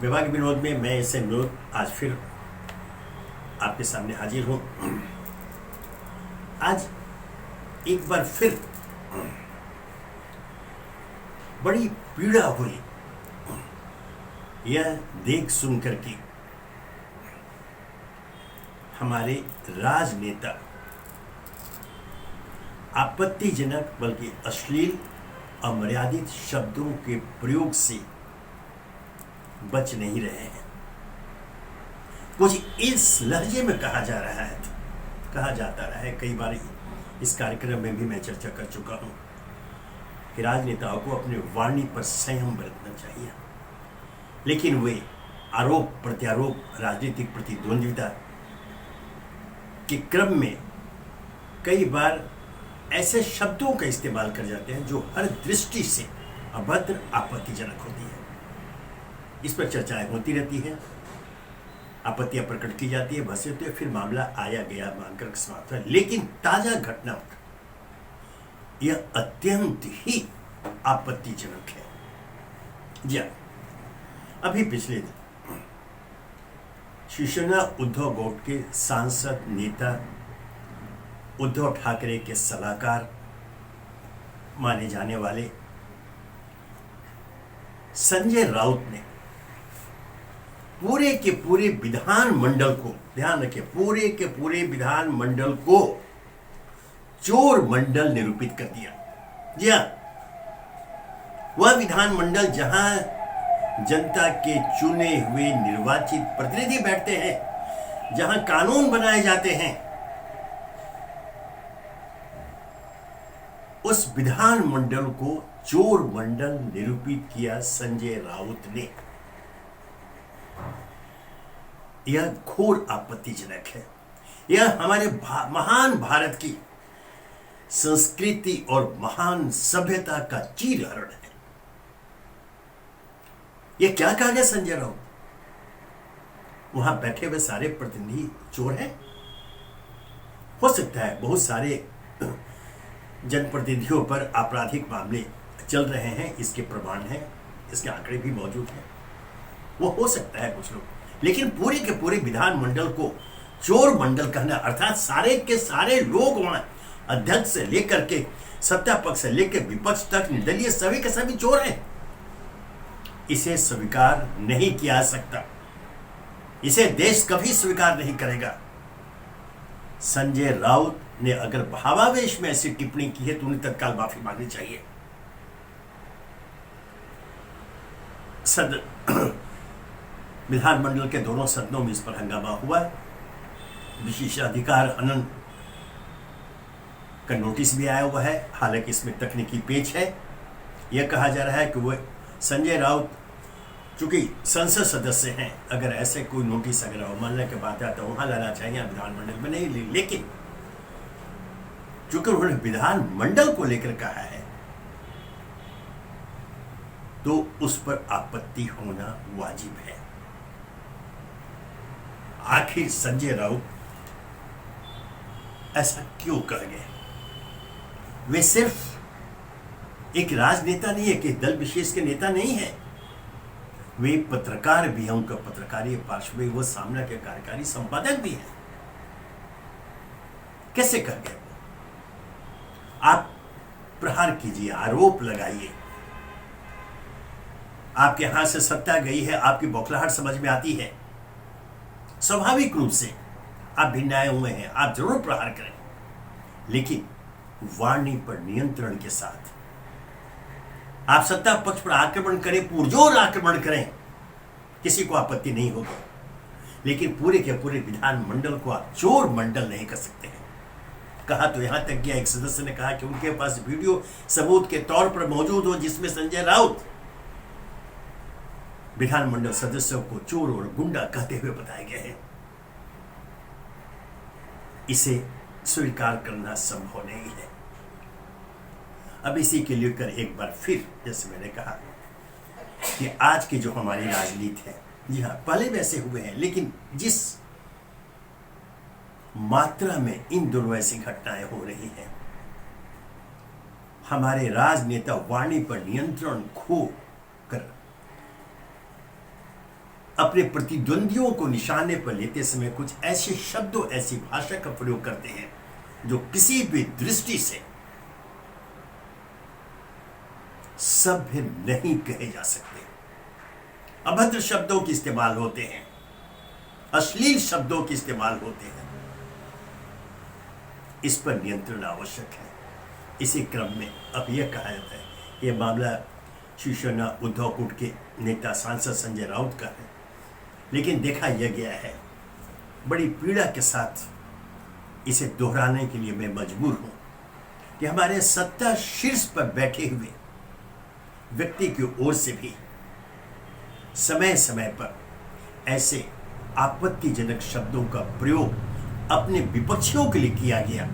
विभाग विनोद में मैं इससे विनोद आज फिर आपके सामने हाजिर हूँ। आज एक बार फिर बड़ी पीड़ा हुई यह देख सुन करके हमारे राजनेता आपत्तिजनक बल्कि अश्लील अमर्यादित शब्दों के प्रयोग से बच नहीं रहे हैं। कुछ इस लहजे में कहा जाता रहा है, कई बार इस कार्यक्रम में भी मैं चर्चा कर चुका हूं कि राजनेताओं को अपने वाणी पर संयम बरतना चाहिए, लेकिन वे आरोप प्रत्यारोप राजनीतिक प्रतिद्वंद्विता के क्रम में कई बार ऐसे शब्दों का इस्तेमाल कर जाते हैं जो हर दृष्टि से अभद्र आपत्तिजनक होती है। इस पर चर्चाएं होती रहती हैं, आपत्तियां प्रकट की जाती है, बहसें होती है, फिर मामला आया गया मानकर समाप्त है। लेकिन ताजा घटना यह अत्यंत ही आपत्तिजनक है। जी हाँ, अभी पिछले दिन शिवसेना उद्धव गौड़ के सांसद नेता उद्धव ठाकरे के सलाहकार माने जाने वाले संजय राउत ने पूरे के पूरे विधानमंडल को, ध्यान रखिए, पूरे के पूरे विधानमंडल को चोर मंडल निरूपित कर दिया। जी हाँ, वह विधानमंडल जहां जनता के चुने हुए निर्वाचित प्रतिनिधि बैठते हैं, जहां कानून बनाए जाते हैं, उस विधानमंडल को चोर मंडल निरूपित किया संजय राउत ने। यह घोर आपत्तिजनक है। यह हमारे महान भारत की संस्कृति और महान सभ्यता का चीरहरण है। यह क्या कहा गया संजय राउत? वहां बैठे हुए सारे प्रतिनिधि चोर हैं? हो सकता है बहुत सारे जनप्रतिनिधियों पर आपराधिक मामले चल रहे हैं, इसके प्रमाण हैं, इसके आंकड़े भी मौजूद हैं, वो हो सकता है कुछ लोग, लेकिन पूरे के पूरे विधानमंडल को चोर मंडल कहना, अर्थात सारे के सारे लोग वहां अध्यक्ष से लेकर के सत्ता पक्ष से लेकर विपक्ष तक निर्दलीय सभी के सभी चोर हैं। इसे स्वीकार नहीं किया जा सकता, इसे देश कभी स्वीकार नहीं करेगा। संजय राउत ने अगर भावावेश में ऐसी टिप्पणी की है तो उन्हें तत्काल माफी मांगनी चाहिए। विधानमंडल के दोनों सदनों में इस पर हंगामा हुआ। विशेषाधिकार हनन का नोटिस भी आया हुआ है, हालांकि इसमें तकनीकी पेच है। यह कहा जा रहा है कि वह संजय राउत चूंकि संसद सदस्य हैं, अगर ऐसे कोई नोटिस अगर अवमानना के बाद आता वहां लाना चाहिए, विधानमंडल में नहीं, लेकिन चूंकि उन्होंने विधानमंडल को लेकर कहा है तो उस पर आपत्ति होना वाजिब है। आखिर संजय राउत ऐसा क्यों कह गए? वे सिर्फ एक राजनेता नहीं है, कि दल विशेष के नेता नहीं है, वे पत्रकार भी हैं, उनका पत्रकारीय पार्श्व वो सामना के कार्यकारी संपादक भी हैं। कैसे कह गए? आप प्रहार कीजिए, आरोप लगाइए, आपके हाथ से सत्ता गई है, आपकी बौखलाहट समझ में आती है, स्वाभाविक रूप से आप भिन्नाए हुए हैं, आप जरूर प्रहार करें, लेकिन वाणी पर नियंत्रण के साथ आप सत्ता पक्ष पर आक्रमण करें, पुरजोर आक्रमण करें, किसी को आपत्ति नहीं होगी, लेकिन पूरे के पूरे विधानमंडल को आप चोर मंडल नहीं कर सकते हैं। कहा तो यहां तक गया, एक सदस्य ने कहा कि उनके पास वीडियो सबूत के तौर पर मौजूद हो जिसमें संजय राउत विधानमंडल सदस्यों को चोर और गुंडा कहते हुए बताए गए हैं। इसे स्वीकार करना संभव नहीं है। अब इसी के लेकर एक बार फिर, जैसे मैंने कहा कि आज की जो हमारी राजनीति है, जी हाँ, पहले भी ऐसे हुए हैं, लेकिन जिस मात्रा में इन दोनों ऐसी घटनाएं हो रही हैं, हमारे राजनेता वाणी पर नियंत्रण खो कर अपने प्रतिद्वंदियों को निशाने पर लेते समय कुछ ऐसे शब्दों, ऐसी भाषा का प्रयोग करते हैं जो किसी भी दृष्टि से सभ्य नहीं कहे जा सकते। अभद्र शब्दों के इस्तेमाल होते हैं, अश्लील शब्दों के इस्तेमाल होते हैं। इस पर नियंत्रण आवश्यक है। इसी क्रम में अब यह कहा जाता है, यह मामला शिवसेना उद्धव गुट के नेता सांसद संजय राउत का है, लेकिन देखा यह गया है, बड़ी पीड़ा के साथ इसे दोहराने के लिए मैं मजबूर हूं कि हमारे सत्ता शीर्ष पर बैठे हुए व्यक्ति की ओर से भी समय समय पर ऐसे आपत्तिजनक शब्दों का प्रयोग अपने विपक्षियों के लिए किया गया,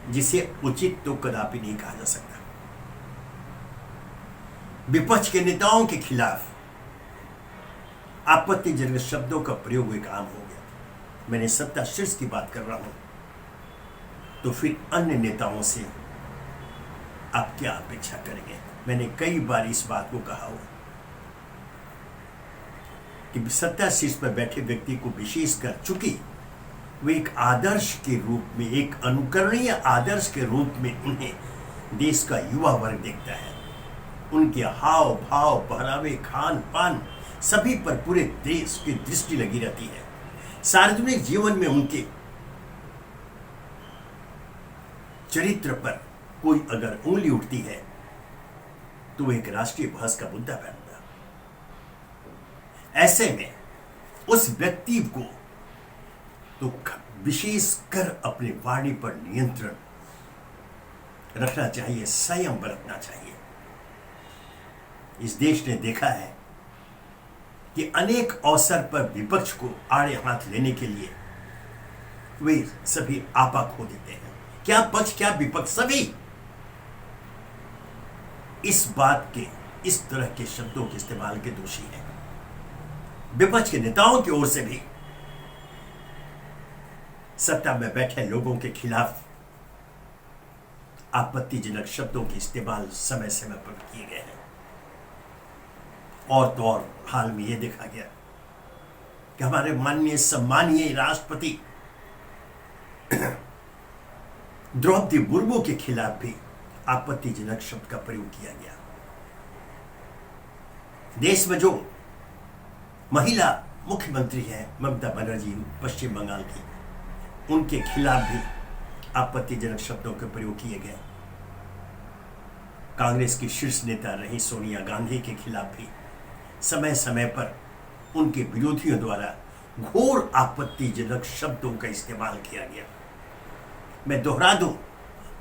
जिसे उचित तो कदापि नहीं कहा जा सकता। विपक्ष के नेताओं के खिलाफ आपत्तिजनक शब्दों का प्रयोग एक आम हो गया। मैंने सत्ता शीर्ष की बात कर रहा हूं, तो फिर अन्य नेताओं से आप क्या अपेक्षा करेंगे? मैंने कई बार इस बात को कहा हो कि सत्ता शीर्ष पर बैठे व्यक्ति को विशेषकर, चूंकि वे एक आदर्श के रूप में, एक अनुकरणीय आदर्श के रूप में उन्हें देश का युवा वर्ग देखता है। उनके हाव भाव, पहरावे, खान पान सभी पर पूरे देश की दृष्टि लगी रहती है। सार्वजनिक जीवन में उनके चरित्र पर कोई अगर उंगली उठती है तो वह एक राष्ट्रीय बहस का मुद्दा बनता। ऐसे में उस व्यक्ति को तो विशेषकर अपनी वाणी पर नियंत्रण रखना चाहिए, संयम बरतना चाहिए। इस देश ने देखा है कि अनेक अवसर पर विपक्ष को आड़े हाथ लेने के लिए वे सभी आपा खो देते हैं। क्या पक्ष क्या विपक्ष, सभी इस बात के, इस तरह के शब्दों के इस्तेमाल के दोषी हैं। विपक्ष के नेताओं की ओर से भी सत्ता में बैठे लोगों के खिलाफ आपत्तिजनक शब्दों के इस्तेमाल समय समय पर किए गए हैं। और तो और हाल में यह देखा गया कि हमारे माननीय सम्मानीय राष्ट्रपति द्रौपदी मुर्मू के खिलाफ भी आपत्तिजनक शब्द का प्रयोग किया गया। देश में जो महिला मुख्यमंत्री है ममता बनर्जी पश्चिम बंगाल की, उनके खिलाफ भी आपत्तिजनक शब्दों के प्रयोग किए गए। कांग्रेस की शीर्ष नेता रही सोनिया गांधी के खिलाफ भी समय समय पर उनके विरोधियों द्वारा घोर आपत्तिजनक शब्दों का इस्तेमाल किया गया। मैं दोहरा दूं,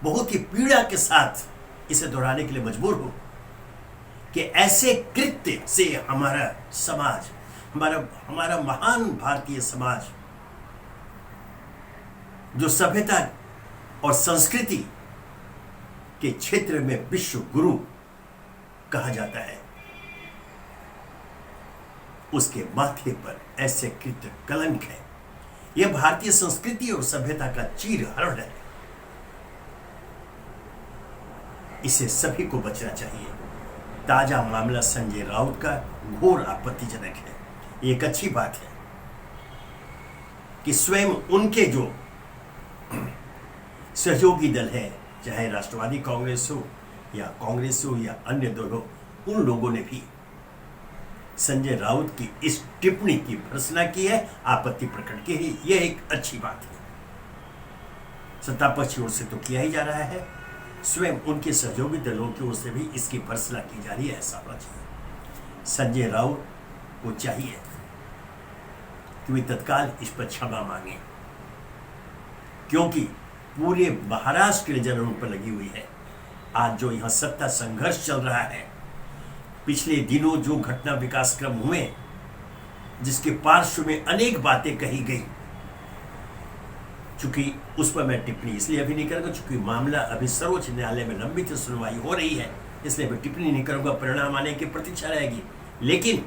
बहुत ही पीड़ा के साथ इसे दोहराने के लिए मजबूर हूं कि ऐसे कृत्य से हमारा समाज, हमारा महान भारतीय समाज, जो सभ्यता और संस्कृति के क्षेत्र में विश्व गुरु कहा जाता है, उसके माथे पर ऐसे कृत्य कलंक है। यह भारतीय संस्कृति और सभ्यता का चीरहरण है। इसे सभी को बचना चाहिए। ताजा मामला संजय राउत का घोर आपत्तिजनक है। एक अच्छी बात है कि स्वयं उनके जो सहयोगी दल है, चाहे राष्ट्रवादी कांग्रेस हो या अन्य दल हो, उन लोगों ने भी संजय राउत की इस टिप्पणी की भर्त्सना की है, आपत्ति प्रकट की है। यह एक अच्छी बात है। सत्ता पक्ष की ओर से तो किया ही जा रहा है, स्वयं उनके सहयोगी दलों की ओर से भी इसकी भर्त्सना की जा रही है। ऐसा होना चाहिए। संजय राउत को चाहिए कि वे तत्काल इस पर क्षमा मांगे, क्योंकि पूरे महाराष्ट्र की नजर उन पर लगी हुई है। आज जो यहां सत्ता संघर्ष चल रहा है, पिछले दिनों जो घटना विकास क्रम हुए, जिसके पार्श्व में अनेक बातें कही गई, चूंकि उस पर मैं टिप्पणी इसलिए अभी नहीं करूंगा, चूंकि मामला अभी सर्वोच्च न्यायालय में लंबित सुनवाई हो रही है, इसलिए मैं टिप्पणी नहीं करूंगा। परिणाम आने की प्रतीक्षा रहेगी। लेकिन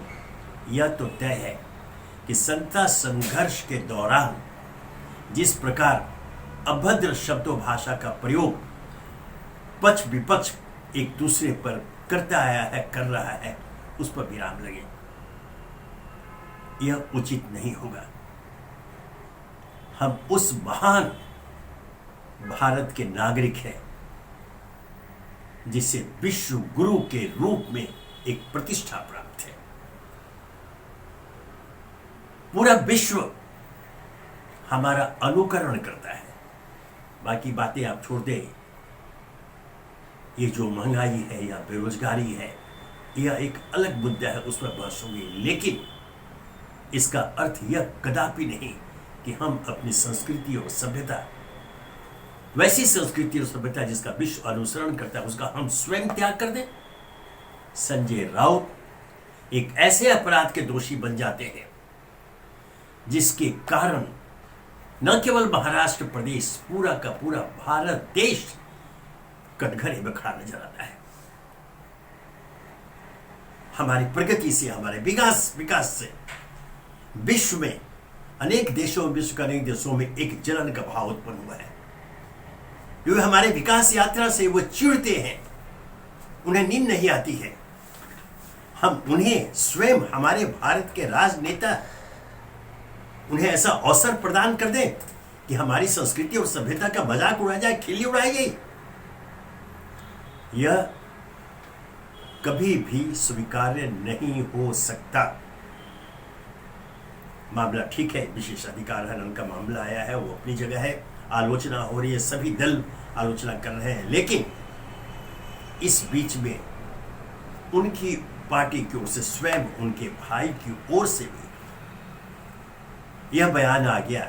यह तो तय है कि सत्ता संघर्ष के दौरान जिस प्रकार अभद्र शब्दों भाषा का प्रयोग पक्ष विपक्ष एक दूसरे पर करता आया है, कर रहा है, उस पर विराम लगे। यह उचित नहीं होगा। हम उस महान भारत के नागरिक हैं जिसे विश्व गुरु के रूप में एक प्रतिष्ठा प्राप्त है। पूरा विश्व हमारा अनुकरण करता है। बाकी बातें आप छोड़ दें, ये जो महंगाई है या बेरोजगारी है, यह एक अलग मुद्दा है, उस पर बहस होगी। लेकिन इसका अर्थ यह कदापि नहीं कि हम अपनी संस्कृति और सभ्यता, वैसी संस्कृति और सभ्यता जिसका विश्व अनुसरण करता है, उसका हम स्वयं त्याग कर दें। संजय राउत एक ऐसे अपराध के दोषी बन जाते हैं जिसके कारण न केवल महाराष्ट्र प्रदेश, पूरा का पूरा भारत देश कटघरे में खड़ा नजर आता है। हमारी प्रगति से, हमारे विकास से विश्व में अनेक देशों, विश्व के अनेक देशों में एक जलन का भाव उत्पन्न हुआ है। क्योंकि हमारे विकास यात्रा से वो चिढ़ते हैं, उन्हें नींद नहीं आती है। हम उन्हें स्वयं, हमारे भारत के राजनेता उन्हें ऐसा अवसर प्रदान कर दें कि हमारी संस्कृति और सभ्यता का मजाक उड़ाया जाए, खिल्ली उड़ाई जाए। यह कभी भी स्वीकार्य नहीं हो सकता। मामला ठीक है, विशेषाधिकार हनन का मामला आया है, वो अपनी जगह है, आलोचना हो रही है, सभी दल आलोचना कर रहे हैं। लेकिन इस बीच में उनकी पार्टी की ओर से, स्वयं उनके भाई की ओर से भी यह बयान आ गया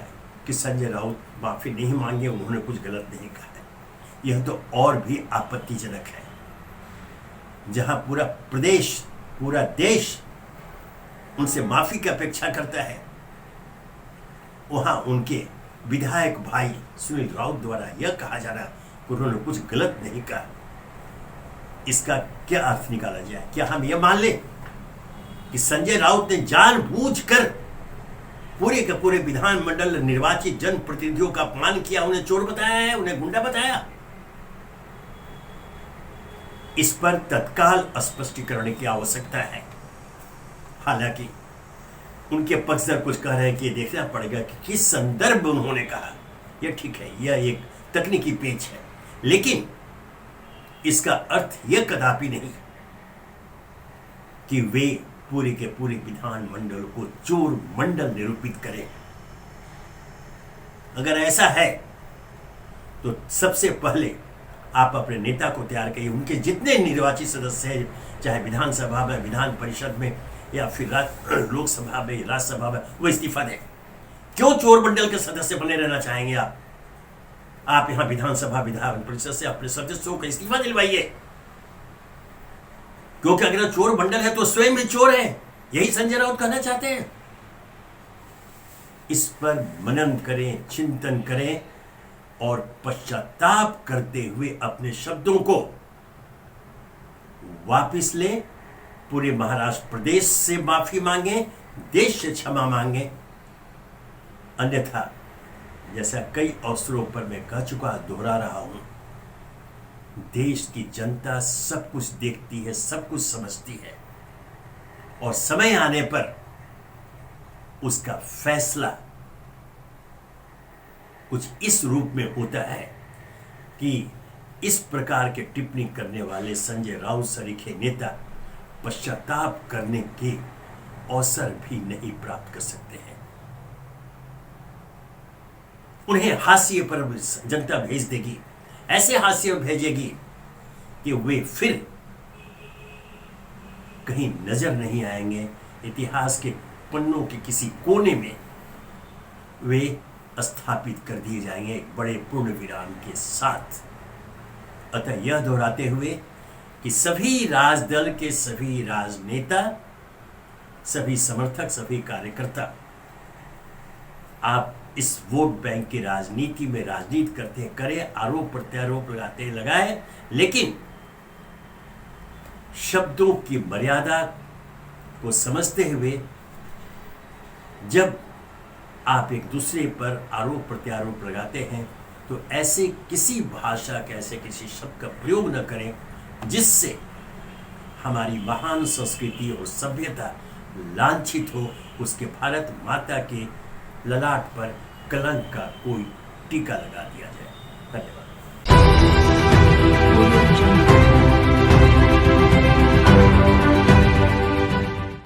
कि संजय राउत माफी नहीं मांगे, उन्होंने कुछ गलत नहीं कहा है। यह तो और भी आपत्तिजनक है। जहां पूरा प्रदेश, पूरा देश उनसे माफी की अपेक्षा करता है, वहां उनके विधायक भाई सुनील राउत द्वारा यह कहा जा रहा कि उन्होंने कुछ गलत नहीं कहा। इसका क्या अर्थ निकाला जाए? क्या हम यह मान लें कि संजय राउत ने जानबूझकर पूरे के पूरे विधानमंडल निर्वाचित जनप्रतिनिधियों का अपमान किया, उन्हें चोर बताया है, उन्हें गुंडा बताया? इस पर तत्काल स्पष्टीकरण की आवश्यकता है। हालांकि उनके पक्षधर कुछ कह रहे हैं कि देखना पड़ेगा कि किस संदर्भ में उन्होंने कहा। यह ठीक है, यह एक तकनीकी पेच है, लेकिन इसका अर्थ यह कदापि नहीं कि वे पूरे के पूरे विधानमंडल को चोर मंडल निरूपित करें। अगर ऐसा है तो सबसे पहले आप अपने नेता को तैयार करिए। उनके जितने निर्वाचित सदस्य हैं, चाहे विधानसभा में, विधान परिषद में, या फिर लोकसभा में, राज्यसभा में, वो इस्तीफा दें। क्यों चोर मंडल के सदस्य बने रहना चाहेंगे आप? आप यहां विधानसभा, विधान परिषद से अपने सदस्यों का इस्तीफा दिलवाइए। क्योंकि अगर चोर मंडल है तो स्वयं भी चोर है, यही संजय राउत कहना चाहते हैं। इस पर मनन करें, चिंतन करें और पश्चाताप करते हुए अपने शब्दों को वापिस लें। पूरे महाराष्ट्र प्रदेश से माफी मांगे, देश से क्षमा मांगे। अन्यथा जैसा कई अवसरों पर मैं कह चुका, दोहरा रहा हूं, देश की जनता सब कुछ देखती है, सब कुछ समझती है, और समय आने पर उसका फैसला कुछ इस रूप में होता है कि इस प्रकार के टिप्पणी करने वाले संजय राउत सरीखे नेता पश्चाताप करने के अवसर भी नहीं प्राप्त कर सकते हैं। उन्हें हाशिए पर जनता भेज देगी, ऐसे हाशिए भेजेगी कि वे फिर कहीं नजर नहीं आएंगे। इतिहास के पन्नों के किसी कोने में वे स्थापित कर दिए जाएंगे एक बड़े पूर्ण विराम के साथ। अतः यह दोहराते हुए कि सभी राजदल के सभी राजनेता, सभी समर्थक, सभी कार्यकर्ता, आप इस वोट बैंक की राजनीति में राजनीति करते हैं, करें, आरोप प्रत्यारोप लगाते लगाए, लेकिन शब्दों की मर्यादा को समझते हुए जब आप एक दूसरे पर आरोप प्रत्यारोप लगाते हैं तो ऐसे किसी भाषा के, ऐसे किसी शब्द का प्रयोग न करें जिससे हमारी महान संस्कृति और सभ्यता लांछित हो, उसके भारत माता के ललाट पर कलंक का कोई टीका लगा दिया जाए। धन्यवाद।